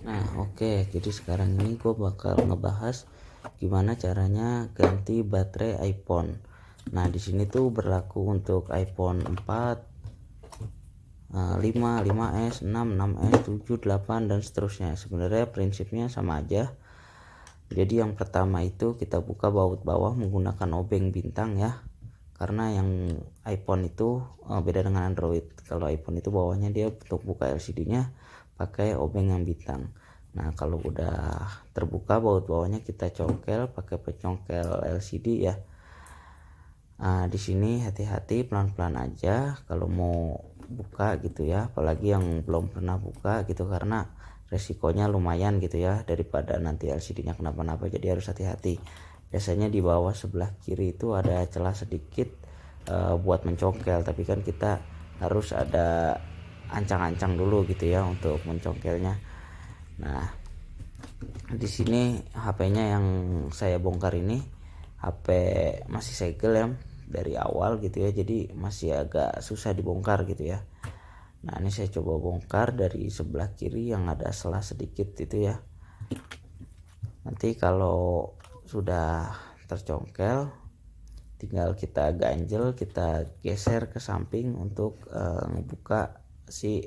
Nah, oke. Jadi sekarang ini gue bakal ngebahas gimana caranya ganti baterai iPhone. Nah, di sini tuh berlaku untuk iPhone 4, 5, 5S, 6, 6S, 7, 8 dan seterusnya. Sebenarnya prinsipnya sama aja. Jadi yang pertama itu kita buka baut bawah menggunakan obeng bintang ya. Karena yang iPhone itu beda dengan Android. Kalau iPhone itu bawahnya dia untuk buka LCD-nya pakai obeng yang bintang. Nah, kalau udah terbuka baut bawahnya kita congkel pakai pencongkel LCD ya. Nah, di sini hati-hati, pelan-pelan aja kalau mau buka gitu ya, apalagi yang belum pernah buka gitu, karena resikonya lumayan gitu ya, daripada nanti LCD-nya kenapa-napa. Jadi harus hati-hati. Biasanya di bawah sebelah kiri itu ada celah sedikit buat mencongkel, tapi kan kita harus ada ancang-ancang dulu gitu ya untuk mencongkelnya. Nah, di sini HP-nya yang saya bongkar ini HP masih segel ya dari awal gitu ya, jadi masih agak susah dibongkar gitu ya. Nah, ini saya coba bongkar dari sebelah kiri yang ada selah sedikit itu ya. Nanti kalau sudah tercongkel tinggal kita ganjel, kita geser ke samping untuk ngebuka si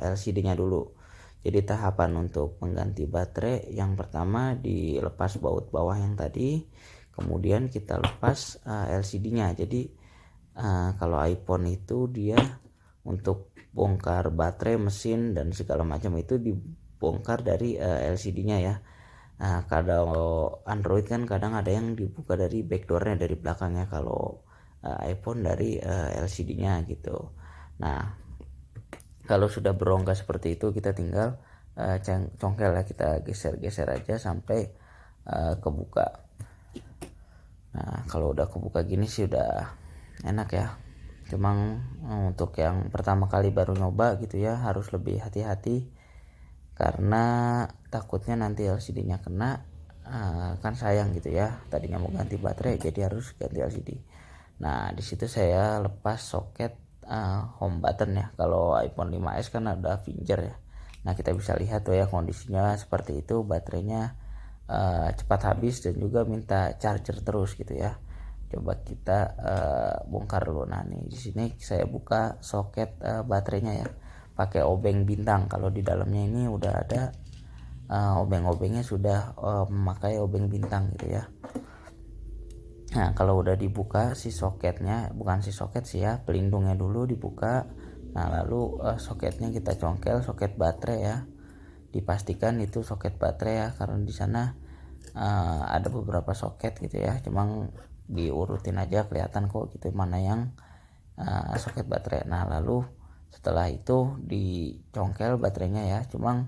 LCD-nya dulu. Jadi tahapan untuk mengganti baterai yang pertama dilepas baut bawah yang tadi, kemudian kita lepas LCD-nya. Jadi kalau iPhone itu dia untuk bongkar baterai, mesin dan segala macam itu dibongkar dari LCD-nya ya. Nah, kalau Android kan kadang ada yang dibuka dari backdoornya, dari belakangnya. Kalau iPhone dari LCD-nya gitu. Nah, kalau sudah berongga seperti itu kita tinggal congkel ya, kita geser-geser aja sampai kebuka. Nah, kalau udah kebuka gini sih udah enak ya. Cuma untuk yang pertama kali baru nyoba gitu ya, harus lebih hati-hati karena takutnya nanti LCD-nya kena. Kan sayang gitu ya, tadinya mau ganti baterai jadi harus ganti LCD. Nah, di situ saya lepas soket home button ya. Kalau iPhone 5s kan ada finger ya. Nah, kita bisa lihat tuh ya kondisinya seperti itu, baterainya cepat habis dan juga minta charger terus gitu ya. Coba kita bongkar dulu. Nah, nih di sini saya buka soket baterainya ya, pakai obeng bintang. Kalau di dalamnya ini udah ada obeng-obengnya, sudah memakai obeng bintang gitu ya. Nah, kalau udah dibuka si soketnya, bukan si soket sih ya, pelindungnya dulu dibuka. Nah, lalu soketnya kita congkel, soket baterai ya. Dipastikan itu soket baterai ya, karena di sana ada beberapa soket gitu ya. Cuma diurutin aja kelihatan kok gitu mana yang soket baterai. Nah, lalu setelah itu dicongkel baterainya ya. Cuma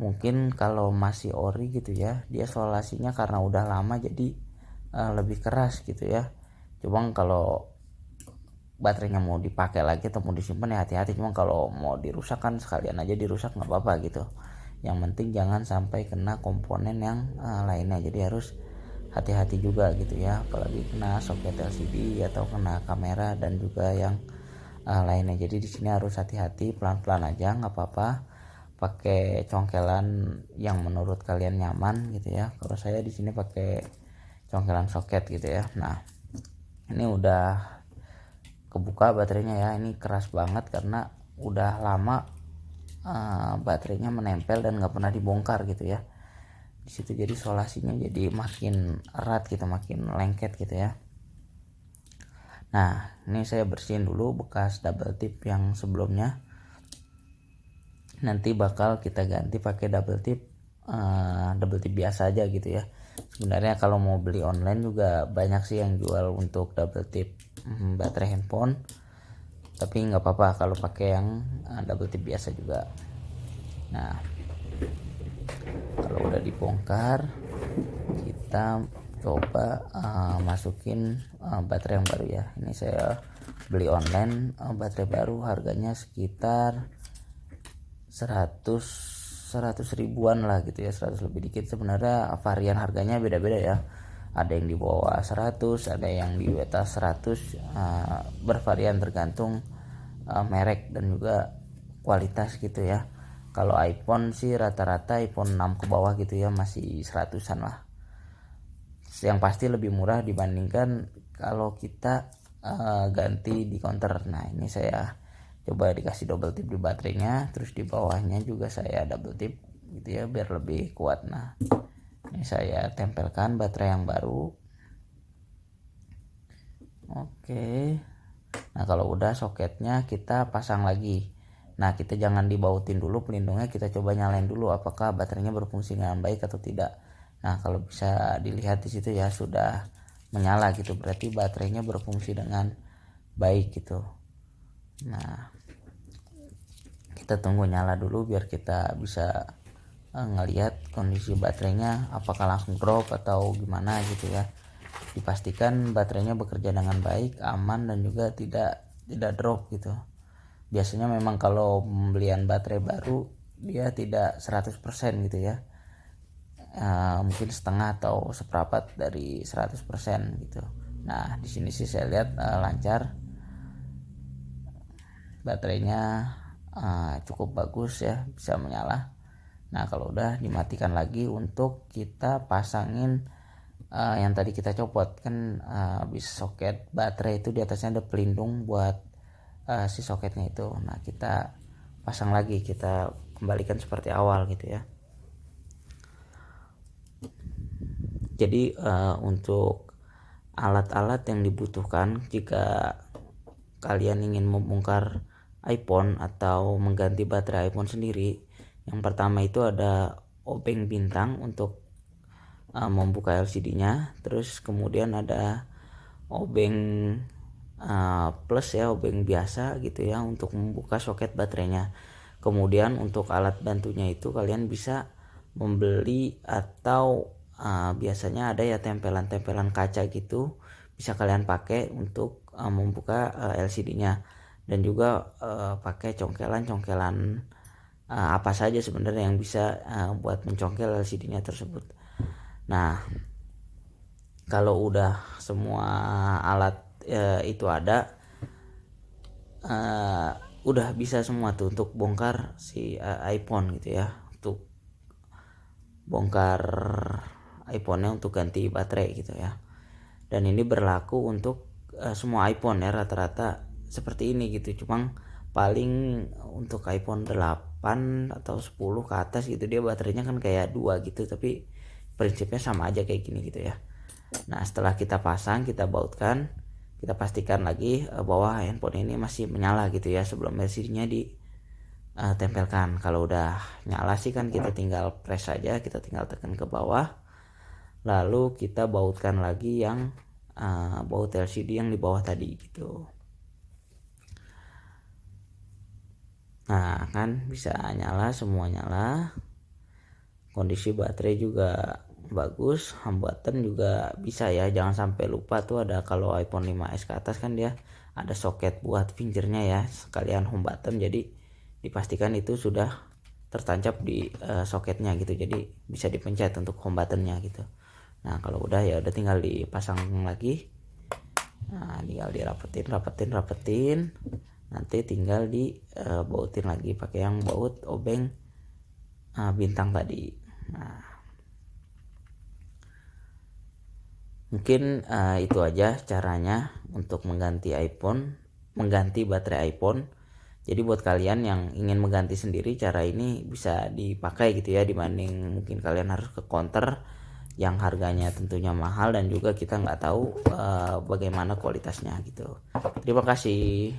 mungkin kalau masih ori gitu ya, dia solasinya karena udah lama jadi lebih keras gitu ya. Cuma kalau baterainya mau dipakai lagi atau mau disimpan ya hati-hati. Cuma kalau mau dirusak kan sekalian aja dirusak, nggak apa-apa gitu. Yang penting jangan sampai kena komponen yang lainnya. Jadi harus hati-hati juga gitu ya, apalagi kena soket LCD atau kena kamera dan juga yang lainnya. Jadi di sini harus hati-hati, pelan-pelan aja, nggak apa-apa. Pakai congkelan yang menurut kalian nyaman gitu ya. Kalau saya di sini pakai congkelan soket gitu ya. Nah, ini udah kebuka baterainya ya. Ini keras banget karena udah lama baterainya menempel dan nggak pernah dibongkar gitu ya di situ. Jadi solasinya jadi makin erat gitu, makin lengket gitu ya. Nah, ini saya bersihin dulu bekas double tip yang sebelumnya. Nanti bakal kita ganti pakai double tip biasa aja gitu ya. Sebenarnya kalau mau beli online juga banyak sih yang jual untuk double tip baterai handphone, tapi nggak apa-apa kalau pakai yang double tip biasa juga. Nah, kalau udah dibongkar kita coba masukin baterai yang baru ya. Ini saya beli online baterai baru, harganya sekitar 100 ribuan lah gitu ya, 100 lebih dikit. Sebenarnya varian harganya beda-beda ya, ada yang di bawah 100, ada yang di atas 100, bervarian tergantung merek dan juga kualitas gitu ya. Kalau iPhone sih rata-rata iPhone 6 ke bawah gitu ya, masih 100-an lah. Yang pasti lebih murah dibandingkan kalau kita ganti di counter. Nah ini saya coba dikasih double tip di baterainya, terus di bawahnya juga saya double tip gitu ya biar lebih kuat. Nah ini saya tempelkan baterai yang baru. Oke. Nah kalau udah soketnya kita pasang lagi. Nah kita jangan dibautin dulu pelindungnya, kita coba nyalain dulu apakah baterainya berfungsi dengan baik atau tidak. Nah kalau bisa dilihat di situ ya sudah menyala gitu, berarti baterainya berfungsi dengan baik gitu. Nah kita tunggu nyala dulu biar kita bisa ngelihat kondisi baterainya apakah langsung drop atau gimana gitu ya. Dipastikan baterainya bekerja dengan baik, aman, dan juga tidak drop gitu. Biasanya memang kalau pembelian baterai baru dia tidak 100% gitu ya, mungkin setengah atau seperempat dari 100% gitu. Nah di sini sih saya lihat lancar, baterainya cukup bagus ya, bisa menyala. Nah kalau udah dimatikan lagi untuk kita pasangin yang tadi kita copot kan, bis soket baterai itu di atasnya ada pelindung buat si soketnya itu. Nah kita pasang lagi, kita kembalikan seperti awal gitu ya. Jadi untuk alat-alat yang dibutuhkan jika kalian ingin membongkar iPhone atau mengganti baterai iPhone sendiri, yang pertama itu ada obeng bintang untuk membuka LCD-nya, terus kemudian ada obeng plus ya, obeng biasa gitu ya untuk membuka soket baterainya. Kemudian untuk alat bantunya itu kalian bisa membeli atau biasanya ada ya tempelan-tempelan kaca gitu, bisa kalian pakai untuk membuka LCD-nya, dan juga pakai congkelan-congkelan apa saja sebenarnya yang bisa buat mencongkel LCD-nya tersebut. Nah kalau udah semua alat itu ada, udah bisa semua tuh untuk bongkar si iPhone gitu ya, untuk bongkar iPhone-nya untuk ganti baterai gitu ya. Dan ini berlaku untuk semua iPhone ya, rata-rata seperti ini gitu. Cuma paling untuk iPhone 8 atau 10 ke atas gitu dia baterainya kan kayak 2 gitu, tapi prinsipnya sama aja kayak gini gitu ya. Nah setelah kita pasang, kita bautkan, kita pastikan lagi bahwa handphone ini masih menyala gitu ya sebelum LCD-nya ditempelkan. Kalau udah nyala sih kan kita tinggal press saja, kita tinggal tekan ke bawah, lalu kita bautkan lagi yang baut LCD yang di bawah tadi gitu. Nah kan bisa nyala, semua nyala, kondisi baterai juga bagus, home button juga bisa ya, jangan sampai lupa tuh ada, kalau iPhone 5s ke atas kan dia ada soket buat fingernya ya sekalian home button, jadi dipastikan itu sudah tertancap di soketnya gitu, jadi bisa dipencet untuk home buttonnya gitu. Nah kalau udah ya udah tinggal dipasang lagi, nah tinggal dirapetin, nanti tinggal dibautin lagi pakai yang baut obeng bintang tadi. Nah mungkin itu aja caranya untuk mengganti baterai iPhone. Jadi buat kalian yang ingin mengganti sendiri, cara ini bisa dipakai gitu ya, dibanding mungkin kalian harus ke counter yang harganya tentunya mahal dan juga kita nggak tahu bagaimana kualitasnya gitu. Terima kasih.